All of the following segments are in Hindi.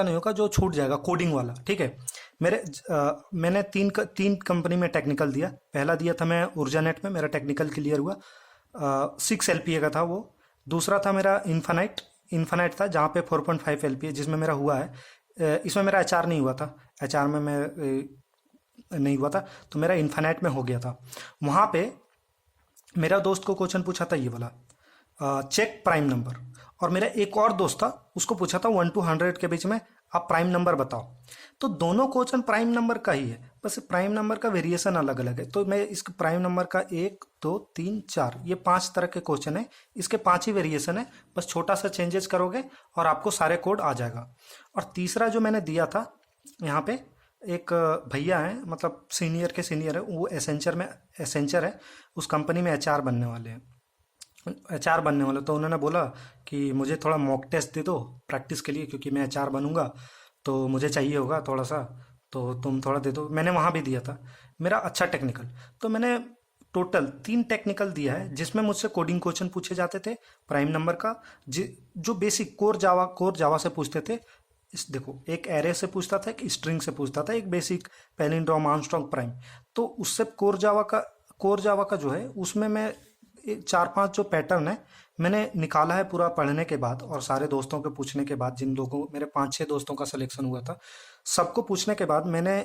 नहीं होगा, जो छूट जाएगा कोडिंग वाला, ठीक है। मैंने तीन कंपनी में टेक्निकल दिया। पहला दिया था मैं ऊर्जानेट में, मेरा टेक्निकल क्लियर हुआ, 6 LPA का था वो। दूसरा था मेरा इन्फानाइट था, जहाँ पे 4.5 LPA जिसमें मेरा हुआ है। इसमें मेरा HR नहीं हुआ था, HR में मैं नहीं हुआ था, तो मेरा इन्फानाइट में हो गया था। वहाँ पे मेरा दोस्त को क्वेश्चन पूछा था ये वाला, चेक प्राइम नंबर। और मेरा एक और दोस्त था, उसको पूछा था 1 to 100 के बीच में आप प्राइम नंबर बताओ। तो दोनों क्वेश्चन प्राइम नंबर का ही है, बस प्राइम नंबर का वेरिएशन अलग अलग है। तो मैं इसके प्राइम नंबर का 1 2 3 4 ये 5 तरह के क्वेश्चन है, इसके 5 ही वेरिएशन है, बस छोटा सा चेंजेस करोगे और आपको सारे कोड आ जाएगा। और तीसरा जो मैंने दिया था, यहाँ पे एक भैया हैं, मतलब सीनियर के सीनियर है, वो एसेंचर है, उस कंपनी में HR बनने वाले हैं, HR बनने वाले। तो उन्होंने बोला कि मुझे थोड़ा मॉक टेस्ट दे दो प्रैक्टिस के लिए, क्योंकि मैं HR बनूंगा तो मुझे चाहिए होगा थोड़ा सा, तो तुम थोड़ा दे दो। मैंने वहाँ भी दिया था मेरा अच्छा टेक्निकल। तो मैंने टोटल 3 टेक्निकल दिया है, जिसमें मुझसे कोडिंग क्वेश्चन पूछे जाते थे प्राइम नंबर का, जो बेसिक कोर जावा से पूछते थे। इस देखो, एक एरे से पूछता था, एक स्ट्रिंग से पूछता था, एक बेसिक पैलिंड्रोम, आर्मस्ट्रांग प्राइम। तो उससे कोर जावा का जो है, उसमें मैं 4-5 जो पैटर्न है मैंने निकाला है पूरा पढ़ने के बाद, और सारे दोस्तों के पूछने के बाद, जिन लोगों, मेरे 5-6 दोस्तों का सिलेक्शन हुआ था, सबको पूछने के बाद मैंने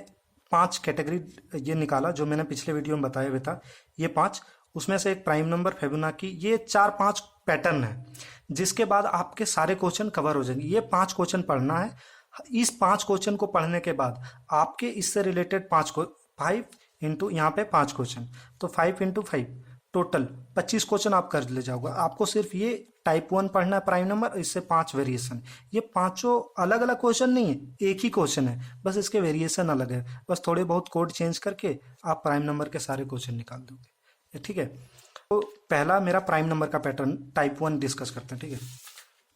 5 कैटेगरी ये निकाला, जो मैंने पिछले वीडियो में बताया हुआ था। ये 5, उसमें से एक प्राइम नंबर, फिबोनाची, ये 4-5 पैटर्न है, जिसके बाद आपके सारे क्वेश्चन कवर हो जाएंगे। ये 5 क्वेश्चन पढ़ना है। इस 5 क्वेश्चन को पढ़ने के बाद आपके इससे रिलेटेड 5 इंटू यहाँ पे 5 क्वेश्चन, तो 5 इंटू 5 टोटल 25 क्वेश्चन आप कर ले जाओगे। आपको सिर्फ ये टाइप 1 पढ़ना है प्राइम नंबर, इससे 5 वेरिएशन। ये पांचों अलग अलग क्वेश्चन नहीं है, एक ही क्वेश्चन है, बस इसके वेरिएशन अलग है। बस थोड़े बहुत कोड चेंज करके आप प्राइम नंबर के सारे क्वेश्चन निकाल दोगे, ठीक है। तो पहला मेरा प्राइम नंबर का पैटर्न टाइप 1 डिस्कस करते हैं, ठीक है।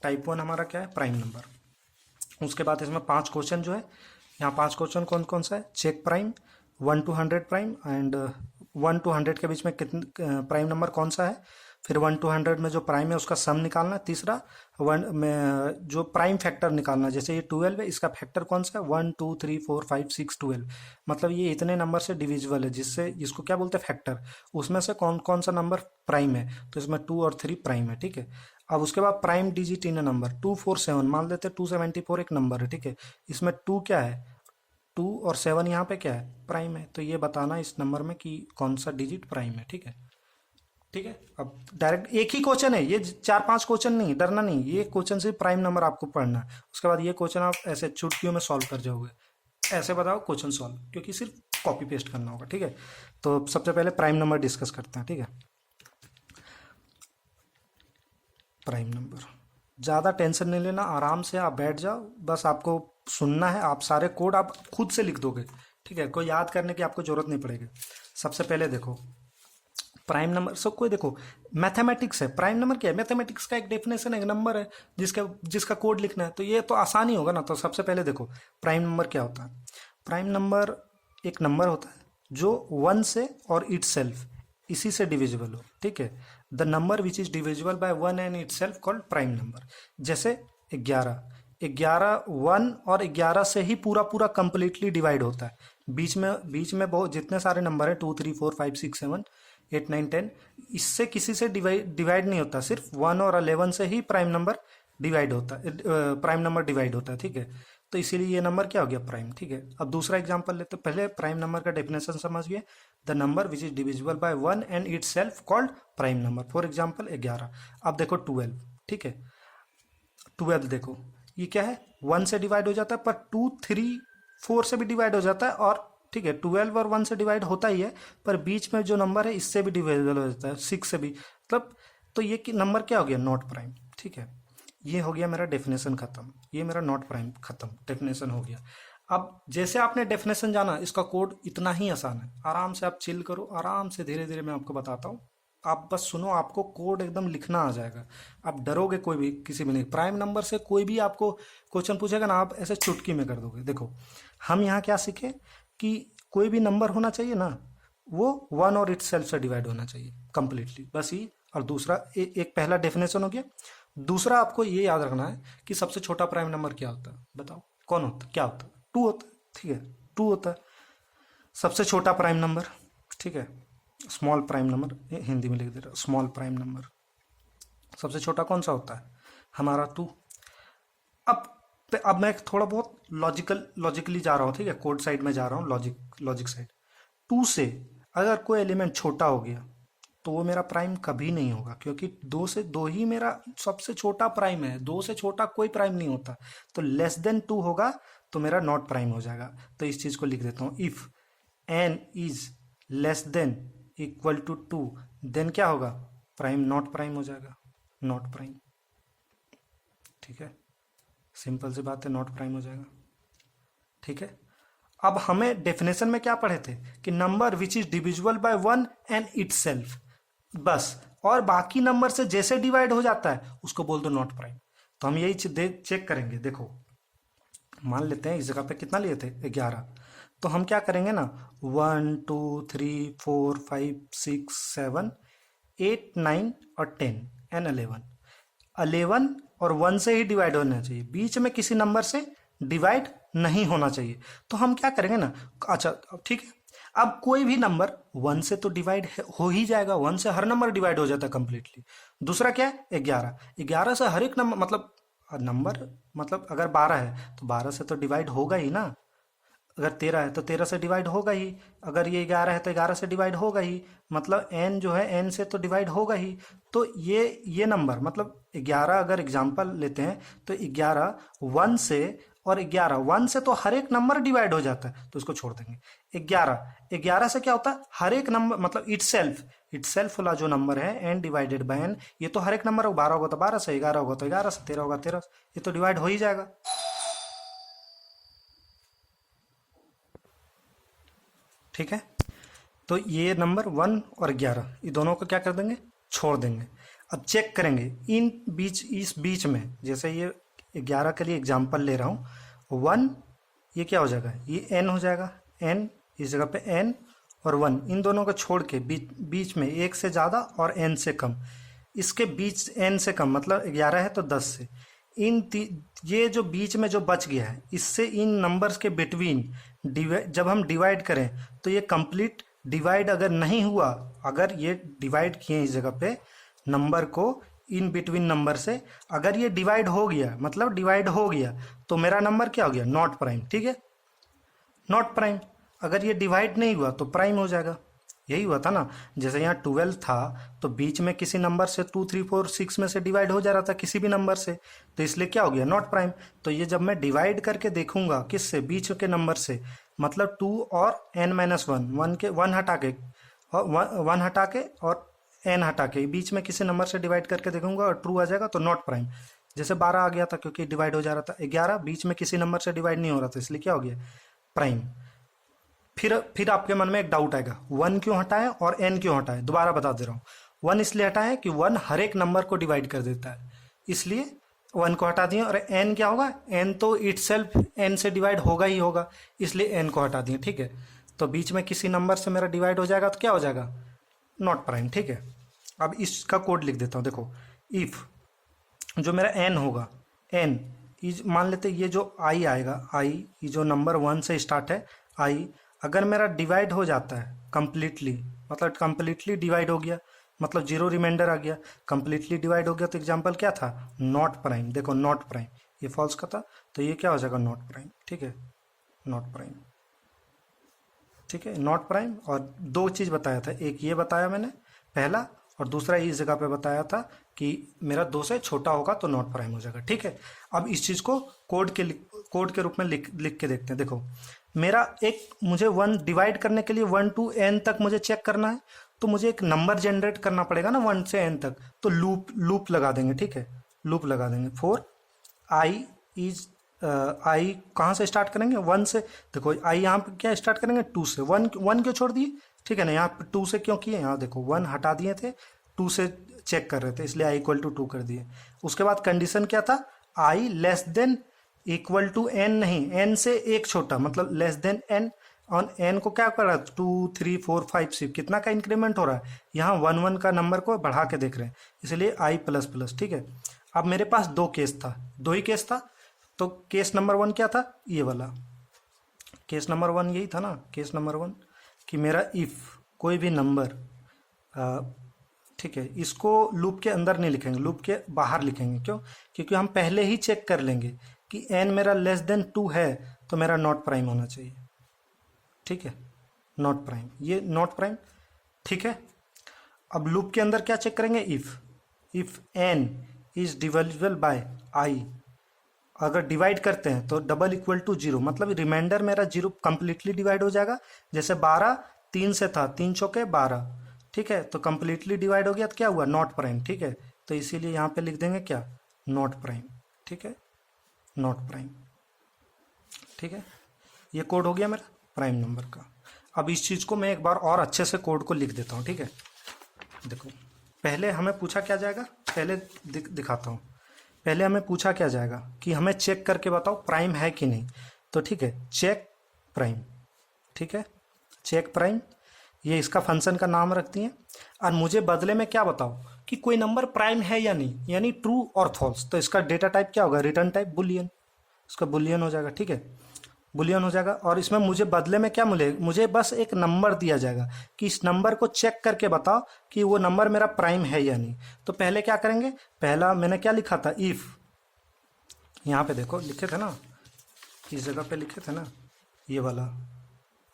टाइप 1 हमारा क्या है, प्राइम नंबर। उसके बाद इसमें 5 क्वेश्चन जो है, यहाँ 5 क्वेश्चन कौन कौन सा है, check prime, 1 to 100 prime, and 1 to 100 के बीच में कितने प्राइम नंबर कौन सा है। फिर 1 to 100 में जो प्राइम है उसका सम निकालना। तीसरा 1 में जो प्राइम फैक्टर निकालना, जैसे ये 12 है, इसका फैक्टर कौन सा है, 1 2 3 4 5 6 12, मतलब ये इतने नंबर से डिविजिबल है, जिससे इसको क्या बोलते हैं, फैक्टर। उसमें से कौन कौन सा नंबर प्राइम है, तो इसमें 2 और 3 प्राइम है, ठीक है। अब उसके बाद प्राइम डिजिट इन नंबर, 2 4 7, मान लेते हैं 274 एक नंबर है, ठीक है। इसमें 2 क्या है, 2 और 7 यहाँ पे क्या है, प्राइम है। तो ये बताना इस नंबर में कि कौन सा डिजिट प्राइम है, ठीक है। ठीक है, अब डायरेक्ट एक ही क्वेश्चन है, ये 4-5 क्वेश्चन नहीं, डरना नहीं, ये क्वेश्चन सिर्फ प्राइम नंबर आपको पढ़ना है। उसके बाद ये क्वेश्चन आप ऐसे चुटकियों में सॉल्व कर जाओगे, ऐसे बताओ क्वेश्चन सॉल्व, क्योंकि सिर्फ कॉपी पेस्ट करना होगा, ठीक है। तो सबसे पहले प्राइम नंबर डिस्कस करते हैं, ठीक है। प्राइम नंबर, ज़्यादा टेंशन नहीं लेना, आराम से आप बैठ जाओ, बस आपको सुनना है। आप सारे कोड आप खुद से लिख दोगे, ठीक है, कोई याद करने की आपको जरूरत नहीं पड़ेगी। सबसे पहले देखो प्राइम नंबर, सब कोई देखो, मैथमेटिक्स है, प्राइम नंबर क्या है, मैथमेटिक्स का एक डेफिनेशन है, एक नंबर है जिसका कोड लिखना है, तो ये तो आसान ही होगा ना। तो सबसे पहले देखो प्राइम नंबर क्या होता है। प्राइम नंबर एक नंबर होता है जो 1 से और इटसेल्फ, इसी से डिविजिबल हो, ठीक है। The number which is divisible by 1 and itself called prime number. जैसे 11, 1 और 11 से ही पूरा पूरा कंप्लीटली डिवाइड होता है। बीच में बहुत जितने सारे नंबर है, 2 3 4 5 6 7 8 9 10, इससे किसी से डिवाइड नहीं होता, सिर्फ 1 और 11 से ही प्राइम नंबर डिवाइड होता है, ठीक है। तो इसीलिए ये नंबर क्या हो गया, प्राइम, ठीक है। अब दूसरा एग्जांपल लेते, पहले प्राइम नंबर का डेफिनेशन समझिए। The number which is divisible by 1 and it self called prime number. For example 11। अब देखो 12, ठीक है। 12 देखो, ये क्या है, 1 से डिवाइड हो जाता है, पर 2 3 4 से भी डिवाइड हो जाता है, और ठीक है 12 और 1 से डिवाइड होता ही है, पर बीच में जो नंबर है इससे भी डिवाइडेबल हो जाता है, 6 से भी, मतलब तो ये नंबर क्या हो गया, नॉट प्राइम, ठीक है। ये हो गया मेरा डेफिनेशन खत्म, ये मेरा नॉट प्राइम खत्म, डेफिनेशन हो गया। अब जैसे आपने डेफिनेशन जाना, इसका कोड इतना ही आसान है, आराम से आप चिल करो, आराम से धीरे धीरे मैं आपको बताता हूँ, आप बस सुनो, आपको कोड एकदम लिखना आ जाएगा, आप डरोगे कोई भी किसी भी नहीं। प्राइम नंबर से कोई भी आपको क्वेश्चन पूछेगा ना, आप ऐसे चुटकी में कर दोगे। देखो हम यहाँ क्या सीखे कि कोई भी नंबर होना चाहिए ना, वो 1 और इट्स सेल्फ से डिवाइड होना चाहिए कंप्लीटली, बस ये। और दूसरा एक पहला डेफिनेशन हो गया। दूसरा आपको ये याद रखना है कि सबसे छोटा प्राइम नंबर क्या होता है, बताओ। कौन होता है, क्या होता है, टू होता है, ठीक है, टू होता है सबसे छोटा प्राइम नंबर, ठीक है, स्मॉल प्राइम नंबर, हिंदी में लिख दे रहा, स्मॉल प्राइम नंबर सबसे छोटा कौन सा होता है, हमारा टू। अब अब मैं थोड़ा बहुत लॉजिकली जा रहा हूँ, ठीक है, कोड साइड में जा रहा हूँ, लॉजिक साइड। टू से अगर कोई एलिमेंट छोटा हो गया तो वो मेरा प्राइम कभी नहीं होगा, क्योंकि दो से दो ही मेरा सबसे छोटा प्राइम है, दो से छोटा कोई प्राइम नहीं होता। तो लेस देन टू होगा तो मेरा नॉट प्राइम हो जाएगा। तो इस चीज को लिख देता हूं, if n is less than equal to two, then क्या होगा, प्राइम नॉट प्राइम हो जाएगा, नॉट प्राइम, ठीक है, सिंपल सी बात है, नॉट प्राइम हो जाएगा, ठीक है। अब हमें डेफिनेशन में क्या पढ़े थे कि number which is divisible by one and itself, बस, और बाकी नंबर से जैसे डिवाइड हो जाता है उसको बोल दो नॉट प्राइम। तो हम यही चेक करेंगे। देखो मान लेते हैं इस जगह पे कितना लिए थे, 11, तो हम क्या करेंगे ना, 1 2 3 4 5 6 7 8 9 और 10 एंड 11, 11 और 1 से ही डिवाइड होना चाहिए, बीच में किसी नंबर से डिवाइड नहीं होना चाहिए। तो हम क्या करेंगे ना, अच्छा ठीक है, अब कोई भी नंबर 1 से तो डिवाइड हो ही जाएगा, 1 से हर नंबर डिवाइड हो जाता है कंप्लीटली। दूसरा क्या है, 11, 11 से हर एक नंबर मतलब अगर 12 है तो 12 से तो डिवाइड होगा ही ना, अगर 13 है तो 13 से डिवाइड होगा ही, अगर ये 11 है तो 11 से डिवाइड होगा ही, मतलब n जो है n से तो डिवाइड होगा ही। तो ये नंबर मतलब 11, अगर एग्जाम्पल लेते हैं तो 11 1 से, और 11 1 से तो हर एक नंबर डिवाइड हो जाता है, तो इसको छोड़ देंगे। 11 से क्या होता है, हर एक नंबर मतलब इटसेल्फ वाला जो नंबर है n डिवाइडेड बाय n, ये तो हर एक नंबर 12 होगा तो 12 से, 11 होगा तो 11 से, 13 होगा 13 से, ये तो डिवाइड हो ही जाएगा, ठीक है। तो ये नंबर 1 और 11 ये दोनों को क्या कर देंगे, छोड़ देंगे। अब चेक करेंगे इस बीच में, जैसे ये 11 के लिए एग्जाम्पल ले रहा हूँ, 1 ये क्या हो जाएगा, ये n हो जाएगा, n इस जगह पे n और 1, इन दोनों को छोड़ के बीच में 1 से ज़्यादा और n से कम, इसके बीच n से कम मतलब 11 है तो 10 से, ये जो बीच में जो बच गया है, इससे इन नंबर्स के बिटवीन जब हम डिवाइड करें तो ये कंप्लीट डिवाइड अगर नहीं हुआ, अगर ये डिवाइड किए इस जगह पे नंबर को इन बिटवीन नंबर से, अगर ये डिवाइड हो गया मतलब डिवाइड हो गया तो मेरा नंबर क्या हो गया, नॉट प्राइम, ठीक है, नॉट प्राइम। अगर ये डिवाइड नहीं हुआ तो प्राइम हो जाएगा, यही हुआ था ना, जैसे यहाँ 12 था तो बीच में किसी नंबर से 2 3 4 6 में से डिवाइड हो जा रहा था किसी भी नंबर से, तो इसलिए क्या हो गया, नॉट प्राइम। तो ये जब मैं डिवाइड करके देखूंगा किससे, बीच के नंबर से, मतलब 2 और n-1, 1 हटा के और 1 हटा के और n हटा के बीच में किसी नंबर से डिवाइड करके देखूंगा और ट्रू आ जाएगा तो नॉट प्राइम। जैसे 12 आ गया था क्योंकि डिवाइड हो जा रहा था, 11 बीच में किसी नंबर से डिवाइड नहीं हो रहा था इसलिए क्या हो गया, प्राइम। फिर आपके मन में एक डाउट आएगा, 1 क्यों हटाएं और n क्यों हटाएं, दोबारा बता दे रहा हूँ। 1 इसलिए हटाएं कि 1 हर एक नंबर को डिवाइड कर देता है, इसलिए 1 को हटा दिए, और n क्या होगा, n तो इटसेल्फ n से डिवाइड होगा ही होगा, इसलिए n को हटा दिए, ठीक है। तो बीच में किसी नंबर से मेरा डिवाइड हो जाएगा तो क्या हो जाएगा, नॉट प्राइम, ठीक है। अब इसका कोड लिख देता हूँ, देखो इफ जो मेरा n होगा, n इज मान लेते ये जो i आएगा, i ये जो नंबर 1 से स्टार्ट है i, अगर मेरा डिवाइड हो जाता है कंप्लीटली, मतलब कंप्लीटली डिवाइड हो गया, मतलब जीरो रिमाइंडर आ गया, कंप्लीटली डिवाइड हो गया, तो एग्जांपल क्या था, नॉट प्राइम। देखो नॉट प्राइम, ये फॉल्स का था तो ये क्या हो जाएगा, नॉट प्राइम, ठीक है, नॉट प्राइम, ठीक है, नॉट प्राइम। और दो चीज़ बताया था, एक ये बताया मैंने पहला, और दूसरा इस जगह पे बताया था कि मेरा 2 से छोटा होगा तो नॉट प्राइम हो जाएगा, ठीक है। अब इस चीज़ को कोड के रूप में लिख के देखते हैं। देखो मेरा मुझे 1 डिवाइड करने के लिए 1 to n तक मुझे चेक करना है, तो मुझे एक नंबर जनरेट करना पड़ेगा ना 1 से n तक, तो लूप लगा देंगे, ठीक है, लूप लगा देंगे फॉर आई इज आई कहाँ से स्टार्ट करेंगे, 1 से। देखो आई यहाँ पे क्या स्टार्ट करेंगे, 2 से, 1 क्यों छोड़ दिए, ठीक है ना, यहाँ पे 2 से क्यों किए, यहाँ देखो 1 हटा दिए थे, 2 से चेक कर रहे थे इसलिए आई इक्वल टू 2 कर दिए। उसके बाद कंडीशन क्या था, I less than equal to n, नहीं n से एक छोटा, मतलब लेस देन n, और n को क्या कर रहा है, 2 3 4 5 6 कितना का इंक्रीमेंट हो रहा है, यहाँ 1 1 का नंबर को बढ़ा के देख रहे हैं इसलिए i प्लस प्लस, ठीक है। अब मेरे पास दो ही केस था, तो केस नंबर 1 क्या था, ये वाला केस नंबर 1 यही था ना, केस नंबर 1 कि मेरा इफ़ कोई भी नंबर, ठीक है, इसको लूप के अंदर नहीं लिखेंगे, लूप के बाहर लिखेंगे। क्यों? क्योंकि हम पहले ही चेक कर लेंगे कि n मेरा लेस देन 2 है तो मेरा नॉट प्राइम होना चाहिए। ठीक है, नॉट प्राइम, ये नॉट प्राइम। ठीक है, अब लूप के अंदर क्या चेक करेंगे, if n is divisible by i। अगर डिवाइड करते हैं तो डबल इक्वल टू 0, मतलब रिमाइंडर मेरा 0 कंप्लीटली डिवाइड हो जाएगा। जैसे 12 3 से था, 3 चौके 12, ठीक है, तो कंप्लीटली डिवाइड हो गया तो क्या हुआ, नॉट प्राइम। ठीक है, तो इसीलिए यहाँ पे लिख देंगे क्या, नॉट प्राइम। ठीक है, नॉट प्राइम। ठीक है, ये कोड हो गया मेरा प्राइम नंबर का। अब इस चीज़ को मैं एक बार और अच्छे से कोड को लिख देता हूँ। ठीक है, देखो, पहले हमें पूछा क्या जाएगा, पहले दिखाता हूँ। पहले हमें पूछा क्या जाएगा कि हमें चेक करके बताओ प्राइम है कि नहीं। तो ठीक है, चेक प्राइम। ठीक है, चेक प्राइम, ये इसका फंक्शन का नाम रखती हैं। और मुझे बदले में क्या बताओ कि कोई नंबर प्राइम है या नहीं, यानी ट्रू और फॉल्स। तो इसका डेटा टाइप क्या होगा, रिटर्न टाइप बुलियन, इसका बुलियन हो जाएगा। ठीक है, बुलियन हो जाएगा। और इसमें मुझे बदले में क्या मिले, मुझे बस एक नंबर दिया जाएगा कि इस नंबर को चेक करके बताओ कि वो नंबर मेरा प्राइम है या नहीं। तो पहले क्या करेंगे, पहला मैंने क्या लिखा था, इफ़, यहाँ पे देखो लिखे थे ना, इस जगह पे लिखे थे ना, ये वाला,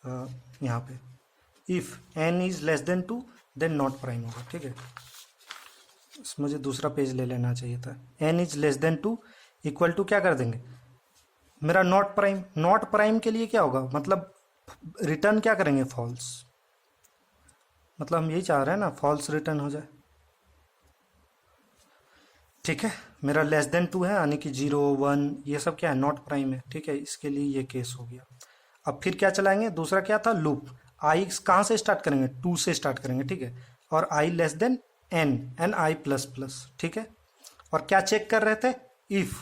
यहाँ पे if n is less than 2 then not prime होगा। ठीक है, मुझे दूसरा पेज ले लेना चाहिए था। n is less than 2 equal to क्या कर देंगे, मेरा नॉट प्राइम। नॉट प्राइम के लिए क्या होगा, मतलब रिटर्न क्या करेंगे, फॉल्स। मतलब हम यही चाह रहे हैं ना, फॉल्स रिटर्न हो जाए। ठीक है, मेरा लेस देन 2 है, यानी कि 0 1 ये सब क्या है, नॉट प्राइम है। ठीक है, इसके लिए ये केस हो गया। अब फिर क्या चलाएंगे, दूसरा क्या था, लूप। आई कहाँ से स्टार्ट करेंगे, 2 से स्टार्ट करेंगे। ठीक है, और आई लेस देन एन आई प्लस प्लस। ठीक है, और क्या चेक कर रहे थे, इफ़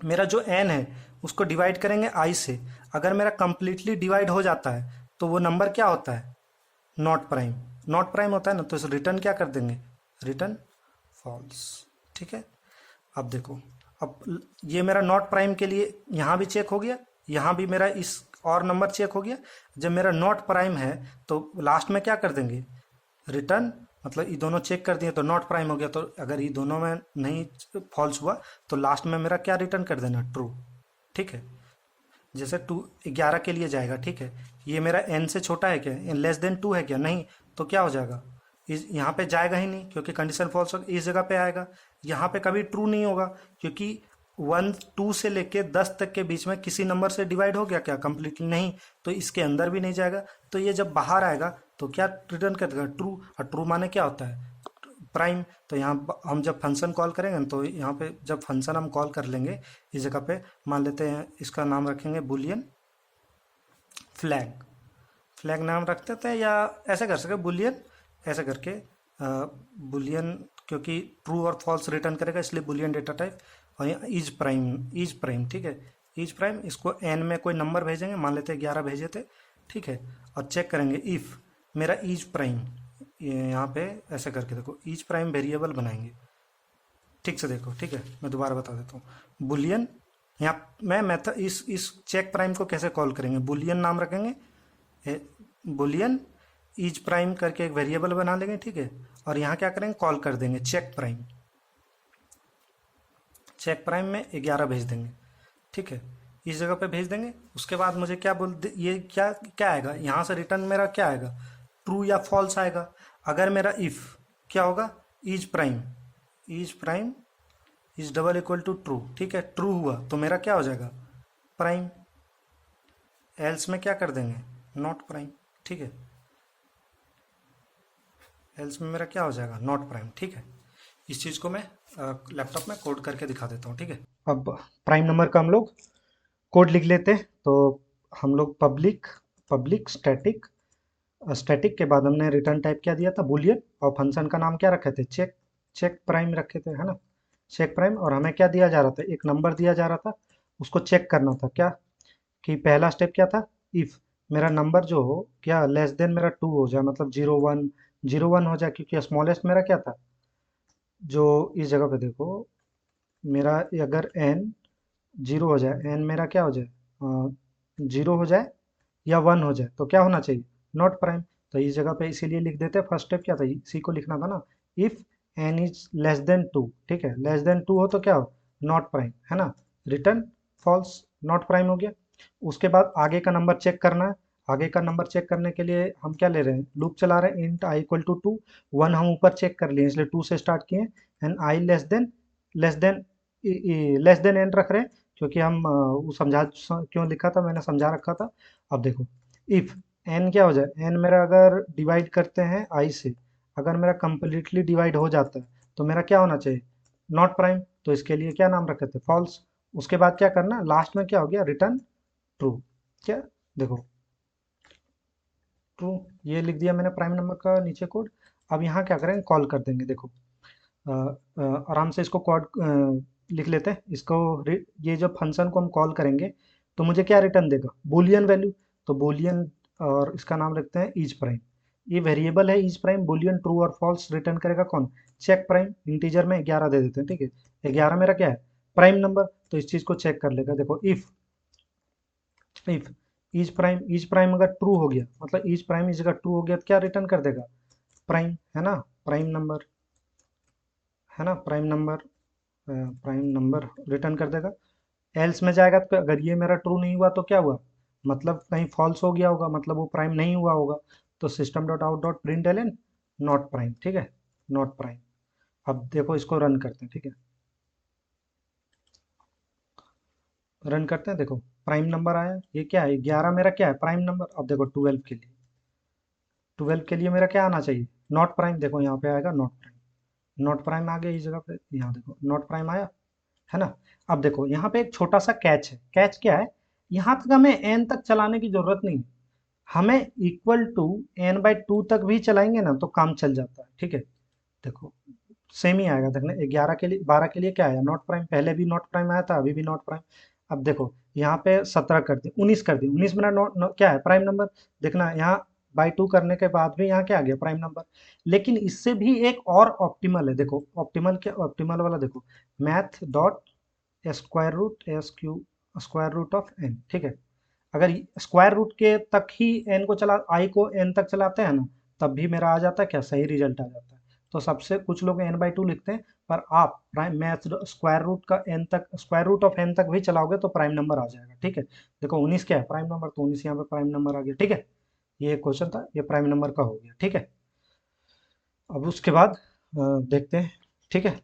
मेरा जो n है उसको डिवाइड करेंगे i से। अगर मेरा कंप्लीटली डिवाइड हो जाता है तो वो नंबर क्या होता है, नॉट प्राइम। नॉट प्राइम होता है ना, तो रिटर्न क्या कर देंगे, रिटर्न फॉल्स। ठीक है, अब देखो, अब ये मेरा नॉट प्राइम के लिए यहाँ भी चेक हो गया, यहाँ भी मेरा इस और नंबर चेक हो गया। जब मेरा नॉट प्राइम है तो लास्ट में क्या कर देंगे, रिटर्न, मतलब ये दोनों चेक कर दिए तो नॉट प्राइम हो गया। तो अगर ये दोनों में नहीं फॉल्स हुआ तो लास्ट में मेरा क्या रिटर्न कर देना, ट्रू। ठीक है, जैसे 11 के लिए जाएगा। ठीक है, ये मेरा n से छोटा है क्या, लेस देन 2 है क्या, नहीं, तो क्या हो जाएगा, इस यहाँ पे जाएगा ही नहीं क्योंकि कंडीशन फॉल्स होगा, इस जगह पे आएगा। यहाँ पे कभी ट्रू नहीं होगा क्योंकि 1 2 से लेके 10 तक के बीच में किसी नंबर से डिवाइड हो गया क्या, कंप्लीटली नहीं, तो इसके अंदर भी नहीं जाएगा। तो ये जब बाहर आएगा तो क्या रिटर्न कर देगा, ट्रू। और ट्रू माने क्या होता है, प्राइम। तो यहाँ हम जब फंक्शन कॉल करेंगे तो यहाँ पे जब फंक्शन हम कॉल कर लेंगे, इस जगह पे मान लेते हैं इसका नाम रखेंगे बुलियन फ्लैग। फ्लैग नाम रख देते हैं, या ऐसे कर सके बुलियन, ऐसे करके बुलियन, क्योंकि ट्रू और फॉल्स रिटर्न करेगा इसलिए बुलियन डेटा टाइप। और यहाँ इज प्राइम, इज प्राइम। ठीक है, इज प्राइम, इसको एन में कोई नंबर भेजेंगे, मान लेते हैं 11 भेजे थे। ठीक है, और चेक करेंगे इफ़ मेरा इज प्राइम, यहाँ पे ऐसे करके देखो, इज प्राइम वेरिएबल बनाएंगे। ठीक से देखो, ठीक है, मैं दोबारा बता देता हूँ। बुलियन, यहाँ मैं मेथड इस चेक प्राइम को कैसे कॉल करेंगे, बुलियन नाम रखेंगे, बुलियन इज प्राइम करके एक वेरिएबल बना लेंगे। ठीक है, और यहाँ क्या करेंगे, कॉल कर देंगे चेक प्राइम। चेक प्राइम में 11 भेज देंगे। ठीक है, इस जगह पे भेज देंगे। उसके बाद मुझे क्या ये क्या क्या आएगा, यहाँ से रिटर्न मेरा क्या आएगा, ट्रू या फॉल्स आएगा। अगर मेरा इफ़ क्या होगा, is prime, is prime is double equal to true. ठीक है, ट्रू हुआ तो मेरा क्या हो जाएगा, प्राइम। एल्स में क्या कर देंगे, नॉट प्राइम। ठीक है, एल्स में मेरा क्या हो जाएगा, नॉट प्राइम। ठीक है, इस चीज़ को मैं लैपटॉप में कोड करके दिखा देता हूँ। ठीक है, अब प्राइम नंबर का हम लोग कोड लिख लेते हैं। तो हम लोग पब्लिक पब्लिक स्टैटिक, स्टैटिक के बाद हमने रिटर्न टाइप क्या दिया था, बुलियन, और फंक्शन का नाम क्या रखे थे, चेक, चेक प्राइम रखे थे, है ना, चेक प्राइम। और हमें क्या दिया जा रहा था, एक नंबर दिया जा रहा था, उसको चेक करना था क्या, कि पहला स्टेप क्या था, इफ़ मेरा नंबर जो हो क्या लेस देन मेरा 2 हो जाए, मतलब 0 1 हो जाए, क्योंकि स्मॉलेस्ट मेरा क्या था, जो इस जगह पे देखो, मेरा अगर n जीरो हो जाए, एन मेरा क्या हो जाए, जीरो हो जाए या वन हो जाए, तो क्या होना चाहिए, नॉट प्राइम। तो इस जगह पे इसीलिए लिख देते हैं, फर्स्ट स्टेप क्या था, इसी को लिखना था ना, if n is less than two, ठीक है, लेस देन टू हो तो क्या हो, नॉट प्राइम, है ना, रिटर्न फॉल्स, नॉट प्राइम हो गया। उसके बाद आगे का नंबर चेक करना है। आगे का नंबर चेक करने के लिए हम क्या ले रहे हैं, लूप चला रहे हैं, int i equal to two, one हम ऊपर चेक कर लिए इसलिए टू से स्टार्ट किए, and i less than less than n रख रहे हैं, क्योंकि हम वो क्यों लिखा था, मैंने समझा रखा था। अब देखो, इफ एन क्या हो जाए, एन मेरा अगर डिवाइड करते हैं आई से, अगर मेरा कंप्लीटली डिवाइड हो जाता है तो मेरा क्या होना चाहिए, नॉट प्राइम, तो इसके लिए क्या नाम रखे थे, फॉल्स। उसके बाद क्या करना, लास्ट में क्या हो गया, रिटर्न ट्रू। क्या, देखो ट्रू, ये लिख दिया मैंने प्राइम नंबर का नीचे कोड। अब यहाँ क्या करेंगे, कॉल कर देंगे, देखो आराम से इसको कोड लिख लेते हैं इसको। ये जब फंक्शन को हम कॉल करेंगे तो मुझे क्या रिटर्न देगा, बूलियन वैल्यू। तो बूलियन, और इसका नाम रखते हैं ईच प्राइम। ये वेरिएबल है ईच प्राइम, बूलियन ट्रू और फॉल्स रिटर्न करेगा कौन, चेक प्राइम। इंटीजर में 11 दे देते हैं, ठीक है, 11 मेरा क्या है, प्राइम नंबर। तो इस चीज को चेक कर लेगा, देखो इफ ईच प्राइम अगर ट्रू हो गया, मतलब ईच प्राइम इस जगह ट्रू हो गया, तो क्या रिटर्न कर देगा, प्राइम, है ना, प्राइम नंबर, है ना, प्राइम नंबर रिटर्न कर देगा। एल्स में जाएगा तो अगर ये मेरा ट्रू नहीं हुआ तो क्या हुआ, मतलब कहीं फॉल्स हो गया होगा, मतलब वो प्राइम नहीं हुआ होगा। तो system dot out dot print l n not prime, ठीक है, नॉट प्राइम। अब देखो इसको रन करते हैं, ठीक है, रन करते हैं, देखो प्राइम नंबर आया, ये क्या है, 11 मेरा क्या है, प्राइम नंबर। अब देखो 12 के लिए मेरा क्या आना चाहिए, नॉट प्राइम, देखो यहाँ पे आएगा नॉट प्राइम। नॉट प्राइम आ गया इस जगह पे, यहाँ देखो नॉट प्राइम आया, है ना। अब देखो यहाँ पे एक छोटा सा कैच है, कैच क्या है, यहाँ तक हमें एन तक चलाने की जरूरत नहीं है, हमें equal to n by two तक भी चलाएंगे ना तो काम चल जाता है, ठीक है। देखो सेम ही आएगा, देखने 11 के लिए, 12 के लिए क्या आया, नॉट प्राइम, पहले भी नॉट प्राइम आया था, अभी भी नॉट प्राइम। अब देखो यहाँ पे 17 कर दिए, 19 कर दिए, 19 मेरा क्या है, प्राइम नंबर। देखना यहाँ बाई टू करने के बाद भी यहाँ क्या आ गया, प्राइम नंबर। लेकिन इससे भी एक और ऑप्टिमल है, देखो ऑप्टिमल, क्या ऑप्टिमल वाला, देखो math dot square root s q square root of n, ठीक है। अगर स्क्वायर रूट के तक ही एन को चला, आई को एन तक चलाते हैं ना, तब भी मेरा आ जाता है क्या, सही रिजल्ट आ जाता है। तो सबसे कुछ लोग एन बाई टू लिखते हैं, पर आप प्राइम मैथ स्क्वायर रूट का एन तक, स्क्वायर रूट ऑफ एन तक भी चलाओगे तो प्राइम नंबर आ जाएगा, ठीक है। देखो 19 क्या है, प्राइम नंबर, तो 19 यहाँ पे प्राइम नंबर आ गया, ठीक है। ये क्वेश्चन था, ये प्राइम नंबर का हो गया, ठीक है। अब उसके बाद देखते हैं, ठीक है।